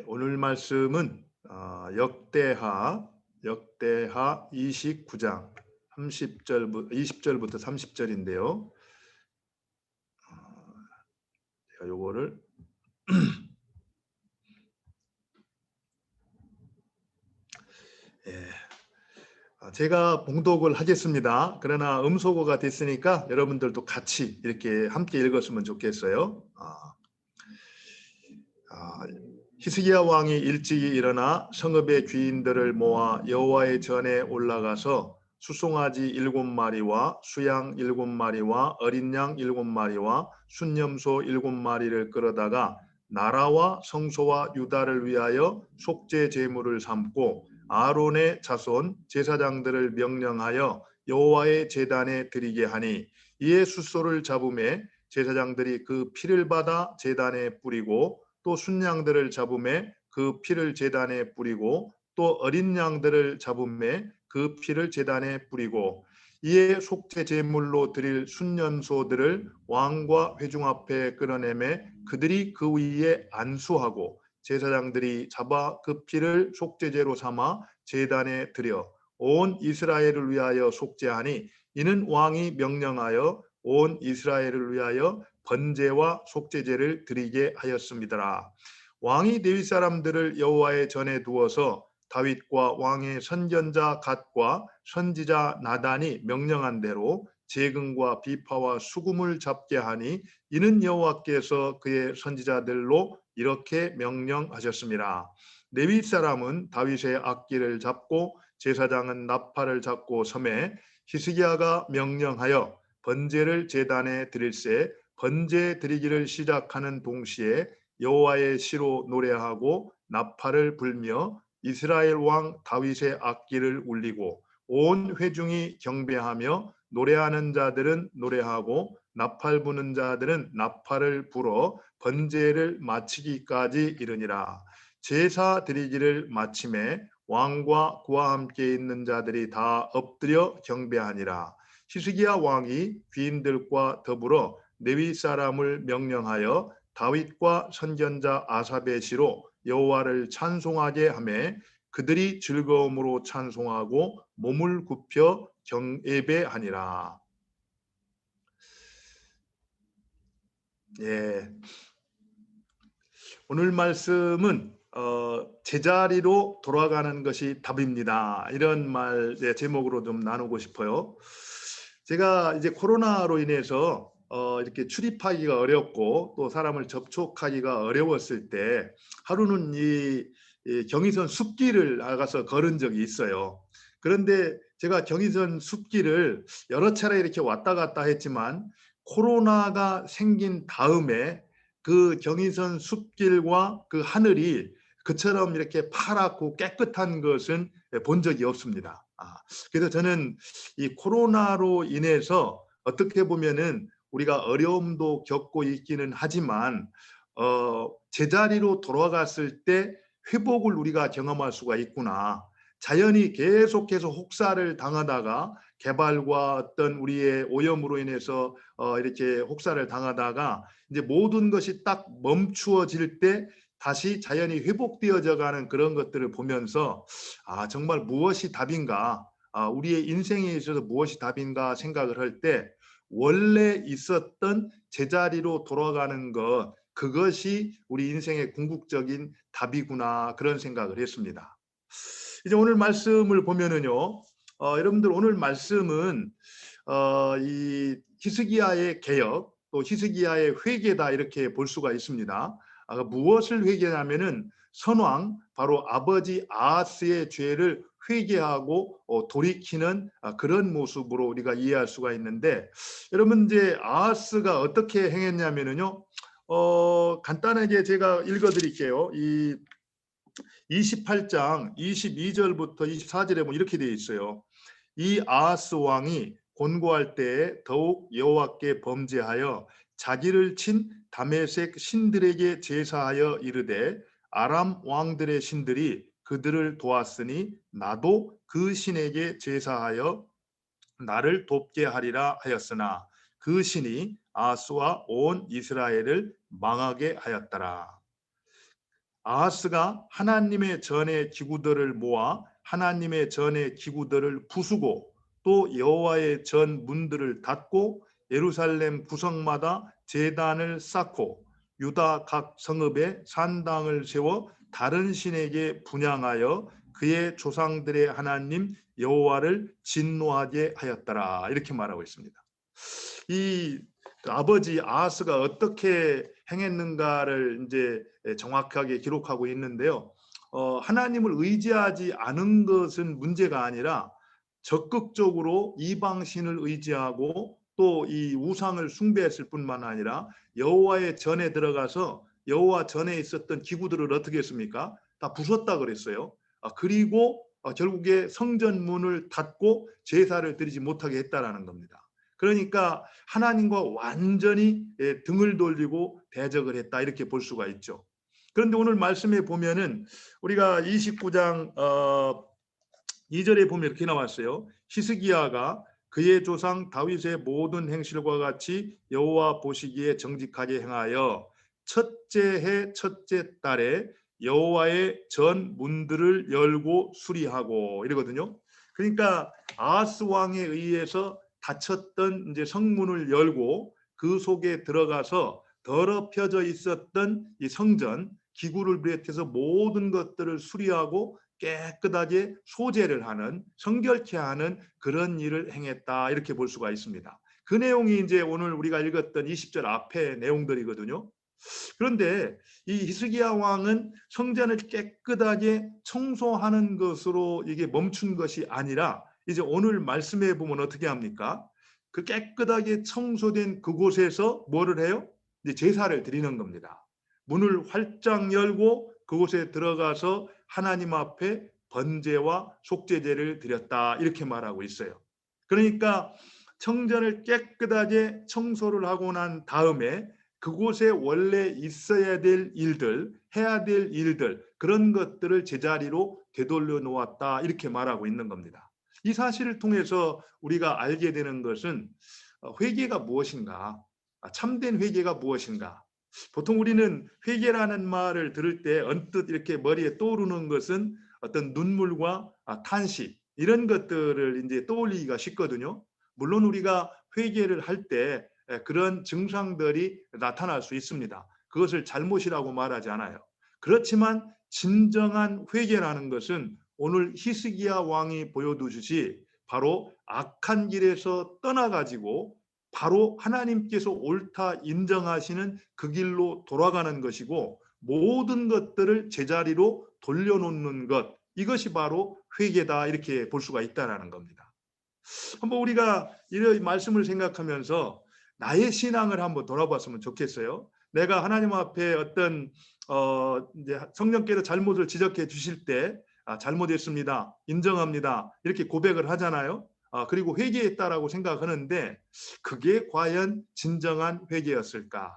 오늘 말씀은 역대하 29장 20절부터 30절인데요. 제가 요거를 제가 봉독을 하겠습니다. 그러나 음소거가 됐으니까 여러분들도 같이 이렇게 함께 읽었으면 좋겠어요. 히스기야 왕이 일찍이 일어나 성읍의 귀인들을 모아 여호와의 전에 올라가서 수송아지 7마리와 수양 7마리와 어린 양 7마리와 순염소 7마리를 끌어다가 나라와 성소와 유다를 위하여 속죄 제물을 삼고 아론의 자손 제사장들을 명령하여 여호와의 제단에 드리게 하니, 이에 숫소를 잡음에 제사장들이 그 피를 받아 제단에 뿌리고 또 순양들을 잡음에 그 피를 제단에 뿌리고 또 어린 양들을 잡음에 그 피를 제단에 뿌리고, 이에 속죄 제물로 드릴 순년소들을 왕과 회중 앞에 끌어내매 그들이 그 위에 안수하고 제사장들이 잡아 그 피를 속죄제로 삼아 제단에 드려 온 이스라엘을 위하여 속죄하니, 이는 왕이 명령하여 온 이스라엘을 위하여 번제와 속죄제를 드리게 하였습니다. 왕이 레위 사람들을 여호와의 전에 두어서 다윗과 왕의 선견자 갓과 선지자 나단이 명령한 대로 재금과 비파와 수금을 잡게 하니, 이는 여호와께서 그의 선지자들로 이렇게 명령하셨습니다. 레위 사람은 다윗의 악기를 잡고 제사장은 나팔을 잡고 섬에 히스기야가 명령하여 번제를 제단에 드릴새 번제 드리기를 시작하는 동시에 여호와의 시로 노래하고 나팔을 불며 이스라엘 왕 다윗의 악기를 울리고 온 회중이 경배하며 노래하는 자들은 노래하고 나팔 부는 자들은 나팔을 불어 번제를 마치기까지 이르니라. 제사 드리기를 마침에 왕과 그와 함께 있는 자들이 다 엎드려 경배하니라. 히스기야 왕이 귀인들과 더불어 레위 사람을 명령하여 다윗과 선견자 아삽의 시로 여호와를 찬송하게 하매 그들이 즐거움으로 찬송하고 몸을 굽혀 경예배하니라. 오늘 말씀은 제자리로 돌아가는 것이 답입니다. 이런 말의 제목으로 좀 나누고 싶어요. 제가 이제 코로나로 인해서 이렇게 출입하기가 어렵고 또 사람을 접촉하기가 어려웠을 때 하루는 이 경의선 숲길을 나가서 걸은 적이 있어요. 그런데 제가 경의선 숲길을 여러 차례 이렇게 왔다 갔다 했지만 코로나가 생긴 다음에 그 경의선 숲길과 그 하늘이 그처럼 이렇게 파랗고 깨끗한 것은 본 적이 없습니다. 그래서 저는 이 코로나로 인해서 어떻게 보면은 우리가 어려움도 겪고 있기는 하지만 제자리로 돌아갔을 때 회복을 우리가 경험할 수가 있구나. 자연이 계속해서 혹사를 당하다가 개발과 어떤 우리의 오염으로 인해서 이렇게 혹사를 당하다가 이제 모든 것이 딱 멈추어질 때 다시 자연이 회복되어져 가는 그런 것들을 보면서 정말 무엇이 답인가, 우리의 인생에 있어서 무엇이 답인가 생각을 할 때 원래 있었던 제자리로 돌아가는 것, 그것이 우리 인생의 궁극적인 답이구나, 그런 생각을 했습니다. 이제 오늘 말씀을 보면은요, 여러분들 오늘 말씀은 이 히스기야의 개혁 또 히스기야의 회개다, 이렇게 볼 수가 있습니다. 무엇을 회개하면은 선왕, 바로 아버지 아하스의 죄를 회개하고 돌이키는 그런 모습으로 우리가 이해할 수가 있는데, 여러분 이제 아하스가 어떻게 행했냐면은요, 간단하게 제가 읽어드릴게요. 이 28장 22절부터 24절에 뭐 이렇게 되어 있어요. 이 아하스 왕이 곤고할 때에 더욱 여호와께 범죄하여 자기를 친 다메섹 신들에게 제사하여 이르되, 아람 왕들의 신들이 그들을 도왔으니 나도 그 신에게 제사하여 나를 돕게 하리라 하였으나 그 신이 아하스와 온 이스라엘을 망하게 하였더라. 아하스가 하나님의 전의 기구들을 모아 하나님의 전의 기구들을 부수고 또 여호와의 전 문들을 닫고 예루살렘 구성마다 제단을 쌓고 유다 각 성읍에 산당을 세워 다른 신에게 분향하여 그의 조상들의 하나님 여호와를 진노하게 하였더라. 이렇게 말하고 있습니다. 이 아버지 아하스가 어떻게 행했는가를 이제 정확하게 기록하고 있는데요. 하나님을 의지하지 않은 것은 문제가 아니라 적극적으로 이방신을 의지하고 또 이 우상을 숭배했을 뿐만 아니라 여호와의 전에 들어가서 여호와 전에 있었던 기구들을 어떻게 했습니까? 다 부쉈다 그랬어요. 그리고 결국에 성전 문을 닫고 제사를 드리지 못하게 했다라는 겁니다. 그러니까 하나님과 완전히 등을 돌리고 대적을 했다 이렇게 볼 수가 있죠. 그런데 오늘 말씀에 보면은 우리가 29장 2절에 보면 이렇게 나왔어요. 히스기야가 그의 조상 다윗의 모든 행실과 같이 여호와 보시기에 정직하게 행하여 첫째 해 첫째 달에 여호와의 전 문들을 열고 수리하고 이러거든요. 그러니까 아하스 왕에 의해서 닫혔던 이제 성문을 열고 그 속에 들어가서 더럽혀져 있었던 이 성전 기구를 비롯해서 모든 것들을 수리하고 깨끗하게 소재를 하는 성결케 하는 그런 일을 행했다 이렇게 볼 수가 있습니다. 그 내용이 이제 오늘 우리가 읽었던 20절 앞에 내용들이거든요. 그런데 이 히스기야 왕은 성전을 깨끗하게 청소하는 것으로 이게 멈춘 것이 아니라 이제 오늘 말씀해 보면 어떻게 합니까? 그 깨끗하게 청소된 그곳에서 뭐를 해요? 이제 제사를 드리는 겁니다. 문을 활짝 열고 그곳에 들어가서 하나님 앞에 번제와 속죄제를 드렸다 이렇게 말하고 있어요. 그러니까 성전을 깨끗하게 청소를 하고 난 다음에 그곳에 원래 있어야 될 일들, 해야 될 일들 그런 것들을 제자리로 되돌려 놓았다 이렇게 말하고 있는 겁니다. 이 사실을 통해서 우리가 알게 되는 것은 회개가 무엇인가, 참된 회개가 무엇인가. 보통 우리는 회개라는 말을 들을 때 언뜻 이렇게 머리에 떠오르는 것은 어떤 눈물과 탄식 이런 것들을 이제 떠올리기가 쉽거든요. 물론 우리가 회개를 할 때 그런 증상들이 나타날 수 있습니다. 그것을 잘못이라고 말하지 않아요. 그렇지만 진정한 회개라는 것은 오늘 히스기야 왕이 보여주듯이 바로 악한 길에서 떠나가지고 바로 하나님께서 옳다 인정하시는 그 길로 돌아가는 것이고 모든 것들을 제자리로 돌려놓는 것 이것이 바로 회개다 이렇게 볼 수가 있다는 겁니다. 한번 우리가 이런 말씀을 생각하면서 나의 신앙을 한번 돌아봤으면 좋겠어요. 내가 하나님 앞에 어떤 이제 성령께서 잘못을 지적해 주실 때 잘못했습니다. 인정합니다. 이렇게 고백을 하잖아요. 그리고 회개했다라고 생각하는데 그게 과연 진정한 회개였을까?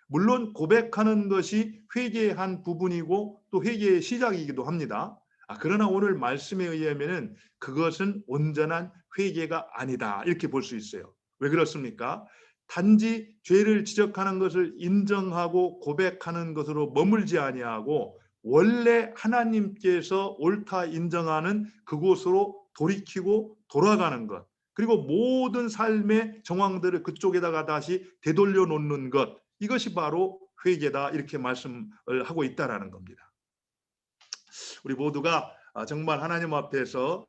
물론 고백하는 것이 회개의 한 부분이고 또 회개의 시작이기도 합니다. 그러나 오늘 말씀에 의하면은 그것은 온전한 회개가 아니다 이렇게 볼 수 있어요. 왜 그렇습니까? 단지 죄를 지적하는 것을 인정하고 고백하는 것으로 머물지 아니하고 원래 하나님께서 옳다 인정하는 그곳으로 돌이키고 돌아가는 것 그리고 모든 삶의 정황들을 그쪽에다가 다시 되돌려 놓는 것 이것이 바로 회개다 이렇게 말씀을 하고 있다라는 겁니다. 우리 모두가 정말 하나님 앞에서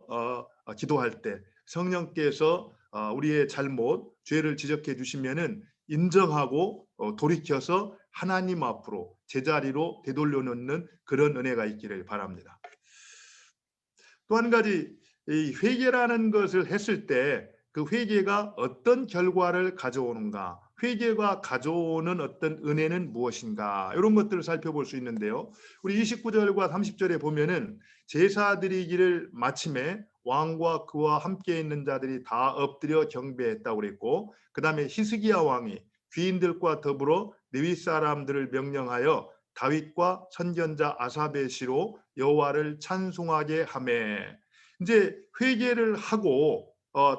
기도할 때 성령께서 우리의 잘못, 죄를 지적해 주시면은 인정하고 돌이켜서 하나님 앞으로 제자리로 되돌려 놓는 그런 은혜가 있기를 바랍니다. 또 한 가지 이 회개라는 것을 했을 때 그 회개가 어떤 결과를 가져오는가, 회개가 가져오는 어떤 은혜는 무엇인가 이런 것들을 살펴볼 수 있는데요. 우리 29절과 30절에 보면은 제사 드리기를 마침에 왕과 그와 함께 있는 자들이 다 엎드려 경배했다고 그랬고 그 다음에 히스기야 왕이 귀인들과 더불어 레위 사람들을 명령하여 다윗과 선견자 아사베 시로 여호와를 찬송하게 하매 이제 회개를 하고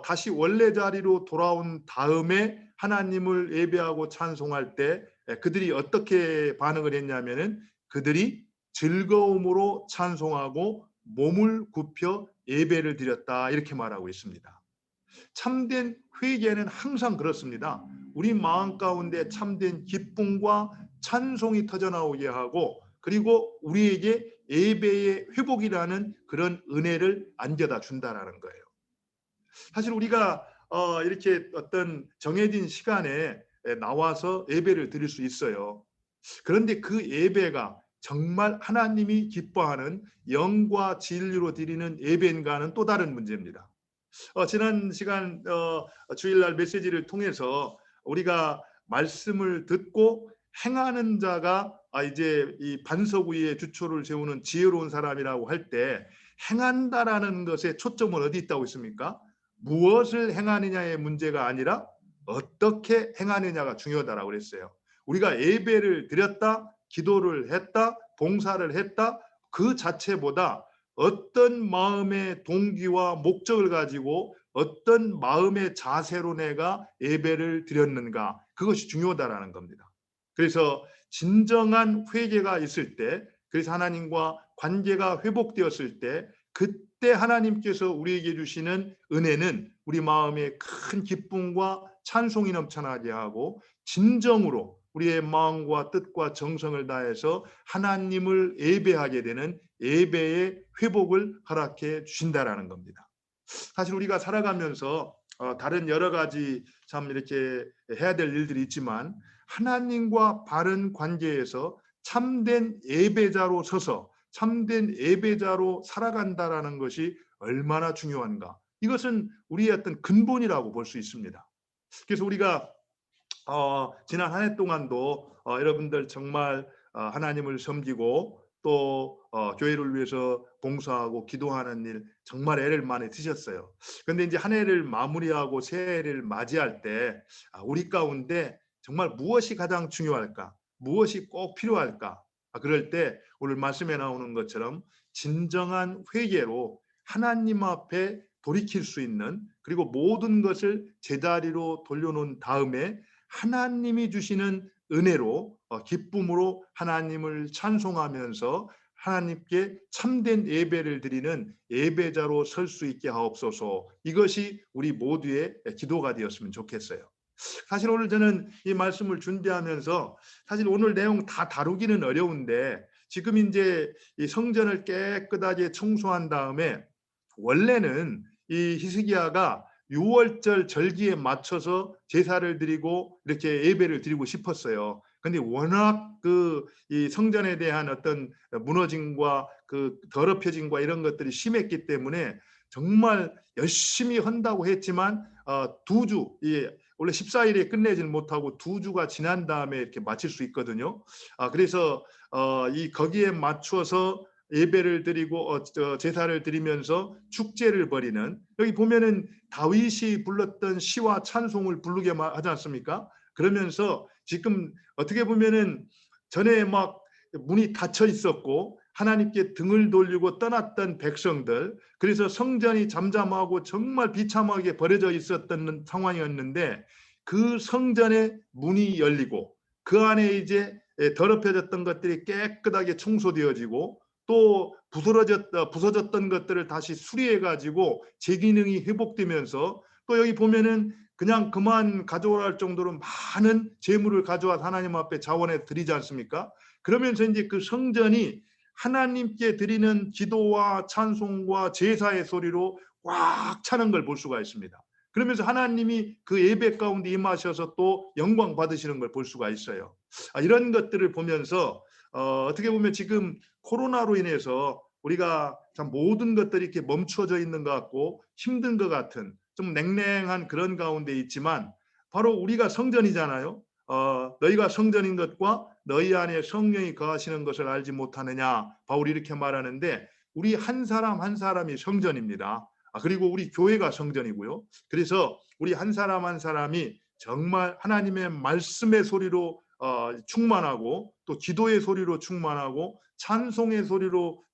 다시 원래 자리로 돌아온 다음에 하나님을 예배하고 찬송할 때 그들이 어떻게 반응을 했냐면은 그들이 즐거움으로 찬송하고 몸을 굽혀 예배를 드렸다 이렇게 말하고 있습니다. 참된 회개는 항상 그렇습니다. 우리 마음 가운데 참된 기쁨과 찬송이 터져나오게 하고 그리고 우리에게 예배의 회복이라는 그런 은혜를 안겨다 준다라는 거예요. 사실 우리가 이렇게 어떤 정해진 시간에 나와서 예배를 드릴 수 있어요. 그런데 그 예배가 정말 하나님이 기뻐하는 영과 진리로 드리는 예배인가는 또 다른 문제입니다. 지난 시간 주일날 메시지를 통해서 우리가 말씀을 듣고 행하는 자가 이제 이 반석 위에 주초를 세우는 지혜로운 사람이라고 할 때 행한다라는 것에 초점은 어디 있다고 있습니까? 무엇을 행하느냐의 문제가 아니라 어떻게 행하느냐가 중요하다라고 그랬어요. 우리가 예배를 드렸다, 기도를 했다, 봉사를 했다 그 자체보다 어떤 마음의 동기와 목적을 가지고 어떤 마음의 자세로 내가 예배를 드렸는가 그것이 중요하다라는 겁니다. 그래서 진정한 회개가 있을 때 그래서 하나님과 관계가 회복되었을 때 그때 하나님께서 우리에게 주시는 은혜는 우리 마음에 큰 기쁨과 찬송이 넘쳐나게 하고 진정으로 우리의 마음과 뜻과 정성을 다해서 하나님을 예배하게 되는 예배의 회복을 허락해 주신다라는 겁니다. 사실 우리가 살아가면서 다른 여러 가지 참 이렇게 해야 될 일들이 있지만 하나님과 바른 관계에서 참된 예배자로 서서 참된 예배자로 살아간다라는 것이 얼마나 중요한가. 이것은 우리의 어떤 근본이라고 볼 수 있습니다. 그래서 우리가 지난 한 해 동안도 여러분들 정말 하나님을 섬기고 또 교회를 위해서 봉사하고 기도하는 일 정말 애를 많이 드셨어요. 그런데 이제 한 해를 마무리하고 새해를 맞이할 때 우리 가운데 정말 무엇이 가장 중요할까? 무엇이 꼭 필요할까? 그럴 때 오늘 말씀에 나오는 것처럼 진정한 회개로 하나님 앞에 돌이킬 수 있는 그리고 모든 것을 제자리로 돌려놓은 다음에 하나님이 주시는 은혜로 기쁨으로 하나님을 찬송하면서 하나님께 참된 예배를 드리는 예배자로 설 수 있게 하옵소서. 이것이 우리 모두의 기도가 되었으면 좋겠어요. 사실 오늘 저는 이 말씀을 준비하면서 사실 오늘 내용 다 다루기는 어려운데 지금 이제 이 성전을 깨끗하게 청소한 다음에 원래는 이 히스기야가 6월절 절기에 맞춰서 제사를 드리고 이렇게 예배를 드리고 싶었어요. 근데 워낙 그 이 성전에 대한 어떤 무너짐과 그 더럽혀짐과 이런 것들이 심했기 때문에 정말 열심히 한다고 했지만 2주 원래 14일에 끝내지는 못하고 2주가 지난 다음에 이렇게 마칠 수 있거든요. 그래서 이 거기에 맞춰서 예배를 드리고 제사를 드리면서 축제를 벌이는 여기 보면은 다윗이 불렀던 시와 찬송을 부르게 하지 않습니까? 그러면서 지금 어떻게 보면은 전에 막 문이 닫혀 있었고 하나님께 등을 돌리고 떠났던 백성들 그래서 성전이 잠잠하고 정말 비참하게 버려져 있었던 상황이었는데 그 성전의 문이 열리고 그 안에 이제 더럽혀졌던 것들이 깨끗하게 청소되어지고 또 부서졌던 것들을 다시 수리해 가지고 제기능이 회복되면서 또 여기 보면은 그냥 그만 가져오라 할 정도로 많은 재물을 가져와 하나님 앞에 자원해 드리지 않습니까? 그러면서 이제 그 성전이 하나님께 드리는 기도와 찬송과 제사의 소리로 꽉 차는 걸 볼 수가 있습니다. 그러면서 하나님이 그 예배 가운데 임하셔서 또 영광 받으시는 걸 볼 수가 있어요. 이런 것들을 보면서 어떻게 보면 지금 코로나로 인해서 우리가 참 모든 것들이 이렇게 멈춰져 있는 것 같고 힘든 것 같은 좀 냉랭한 그런 가운데 있지만 바로 우리가 성전이잖아요. 너희가 성전인 것과 너희 안에 성령이 거하시는 것을 알지 못하느냐 바울이 이렇게 말하는데 우리 한 사람 한 사람이 성전입니다. 그리고 우리 교회가 성전이고요. 그래서 우리 한 사람 한 사람이 정말 하나님의 말씀의 소리로 충만하고 또 기도의 소리로 충만하고 찬송의 소리로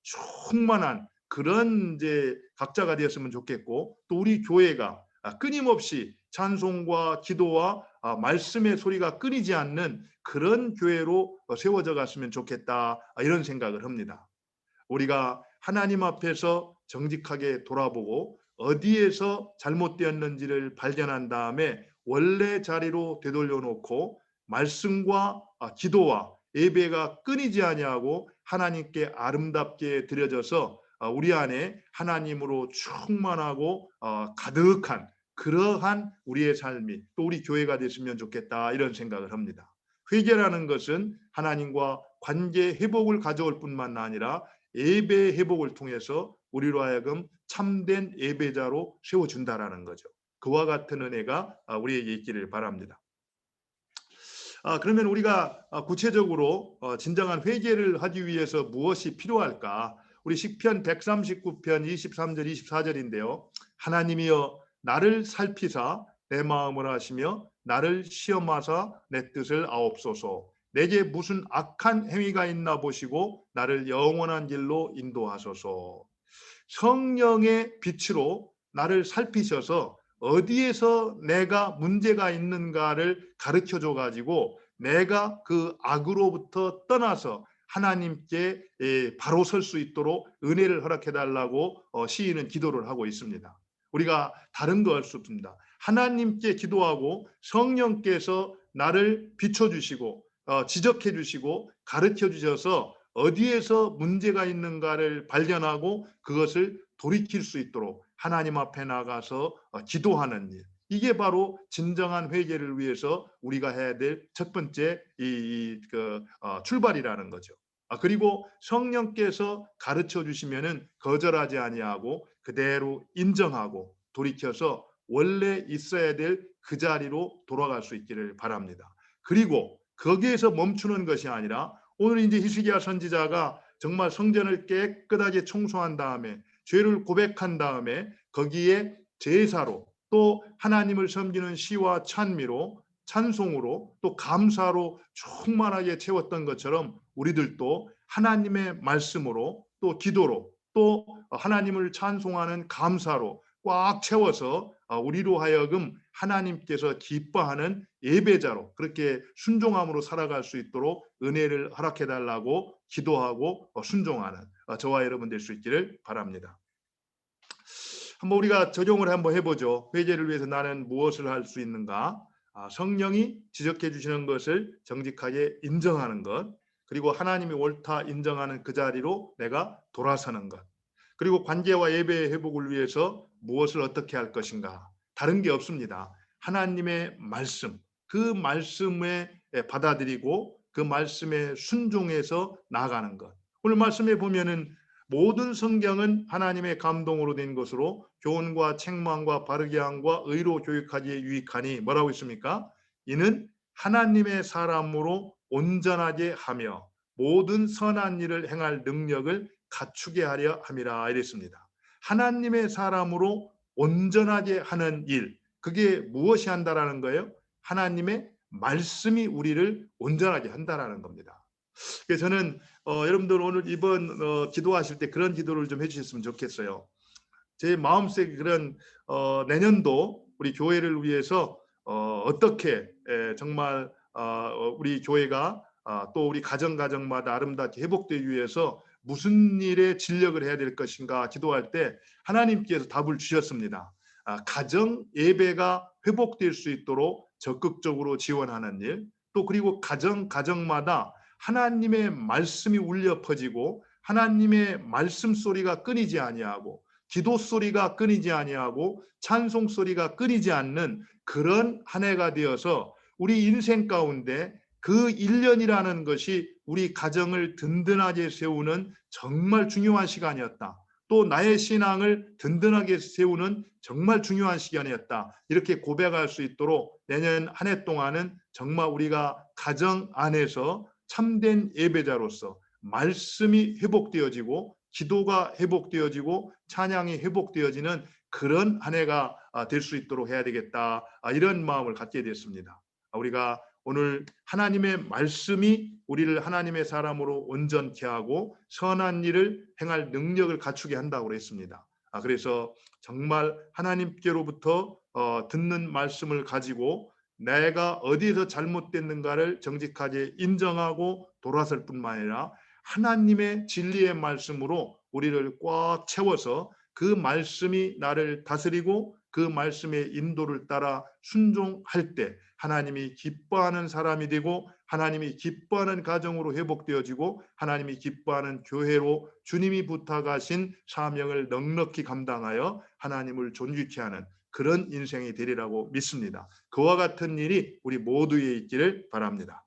충만한 그런 이제 각자가 되었으면 좋겠고 또 우리 교회가 끊임없이 찬송과 기도와 말씀의 소리가 끊이지 않는 그런 교회로 세워져 갔으면 좋겠다, 이런 생각을 합니다. 우리가 하나님 앞에서 정직하게 돌아보고 어디에서 잘못되었는지를 발견한 다음에 원래 자리로 되돌려 놓고 말씀과 기도와 예배가 끊이지 아니하고 하나님께 아름답게 드려져서 우리 안에 하나님으로 충만하고 가득한 그러한 우리의 삶이 또 우리 교회가 됐으면 좋겠다, 이런 생각을 합니다. 회개라는 것은 하나님과 관계 회복을 가져올 뿐만 아니라 예배 회복을 통해서 우리로 하여금 참된 예배자로 세워준다라는 거죠. 그와 같은 은혜가 우리에게 있기를 바랍니다. 그러면 우리가 구체적으로 진정한 회개를 하기 위해서 무엇이 필요할까? 우리 시편 139편 23절 24절인데요. 하나님이여 나를 살피사 내 마음을 아시며 나를 시험하사 내 뜻을 아옵소서. 내게 무슨 악한 행위가 있나 보시고 나를 영원한 길로 인도하소서. 성령의 빛으로 나를 살피셔서 어디에서 내가 문제가 있는가를 가르쳐 줘 가지고 내가 그 악으로부터 떠나서 하나님께 바로 설 수 있도록 은혜를 허락해 달라고 시인은 기도를 하고 있습니다. 우리가 다른 거 할 수 없습니다. 하나님께 기도하고 성령께서 나를 비춰주시고 지적해 주시고 가르쳐 주셔서 어디에서 문제가 있는가를 발견하고 그것을 돌이킬 수 있도록 하나님 앞에 나가서 기도하는 일. 이게 바로 진정한 회개를 위해서 우리가 해야 될 첫 번째 출발이라는 거죠. 그리고 성령께서 가르쳐 주시면은 거절하지 아니하고 그대로 인정하고 돌이켜서 원래 있어야 될 그 자리로 돌아갈 수 있기를 바랍니다. 그리고 거기에서 멈추는 것이 아니라 오늘 이제 히스기야 선지자가 정말 성전을 깨끗하게 청소한 다음에 죄를 고백한 다음에 거기에 제사로 또 하나님을 섬기는 시와 찬미로 찬송으로 또 감사로 충만하게 채웠던 것처럼 우리들도 하나님의 말씀으로 또 기도로 또 하나님을 찬송하는 감사로 꽉 채워서 우리로 하여금 하나님께서 기뻐하는 예배자로 그렇게 순종함으로 살아갈 수 있도록 은혜를 허락해 달라고 기도하고 순종하는 저와 여러분 될 수 있기를 바랍니다. 한번 우리가 적용을 한번 해보죠. 회개를 위해서 나는 무엇을 할 수 있는가? 성령이 지적해 주시는 것을 정직하게 인정하는 것, 그리고 하나님이 옳다 인정하는 그 자리로 내가 돌아서는 것, 그리고 관계와 예배의 회복을 위해서 무엇을 어떻게 할 것인가? 다른 게 없습니다. 하나님의 말씀, 그 말씀에 받아들이고 그 말씀에 순종해서 나아가는 것. 오늘 말씀에 보면은 모든 성경은 하나님의 감동으로 된 것으로 교훈과 책망과 바르게 함과 의로 교육하기에 유익하니 뭐라고 있습니까? 이는 하나님의 사람으로 온전하게 하며 모든 선한 일을 행할 능력을 갖추게 하려 함이라 이랬습니다. 하나님의 사람으로 온전하게 하는 일, 그게 무엇이 한다라는 거예요? 하나님의 말씀이 우리를 온전하게 한다라는 겁니다. 그래서 저는 여러분들 오늘 이번 기도하실 때 그런 기도를 좀 해주셨으면 좋겠어요. 제 마음속에 그런 내년도 우리 교회를 위해서 어떻게 정말 우리 교회가 또 우리 가정마다 아름답게 회복되기 위해서 무슨 일에 진력을 해야 될 것인가 기도할 때 하나님께서 답을 주셨습니다. 가정 예배가 회복될 수 있도록 적극적으로 지원하는 일, 또 그리고 가정마다 하나님의 말씀이 울려 퍼지고 하나님의 말씀 소리가 끊이지 아니하고 기도 소리가 끊이지 아니하고 찬송 소리가 끊이지 않는 그런 한 해가 되어서 우리 인생 가운데 그 1년이라는 것이 우리 가정을 든든하게 세우는 정말 중요한 시간이었다. 또 나의 신앙을 든든하게 세우는 정말 중요한 시간이었다. 이렇게 고백할 수 있도록 내년 한 해 동안은 정말 우리가 가정 안에서 참된 예배자로서 말씀이 회복되어지고 기도가 회복되어지고 찬양이 회복되어지는 그런 한 해가 될 수 있도록 해야 되겠다. 이런 마음을 갖게 됐습니다. 우리가 오늘 하나님의 말씀이 우리를 하나님의 사람으로 온전케 하고 선한 일을 행할 능력을 갖추게 한다고 그랬습니다. 그래서 정말 하나님께로부터 듣는 말씀을 가지고 내가 어디에서 잘못됐는가를 정직하게 인정하고 돌아설 뿐만 아니라 하나님의 진리의 말씀으로 우리를 꽉 채워서 그 말씀이 나를 다스리고 그 말씀의 인도를 따라 순종할 때 하나님이 기뻐하는 사람이 되고 하나님이 기뻐하는 가정으로 회복되어지고 하나님이 기뻐하는 교회로 주님이 부탁하신 사명을 넉넉히 감당하여 하나님을 존귀케 하는 그런 인생이 되리라고 믿습니다. 그와 같은 일이 우리 모두에 있기를 바랍니다.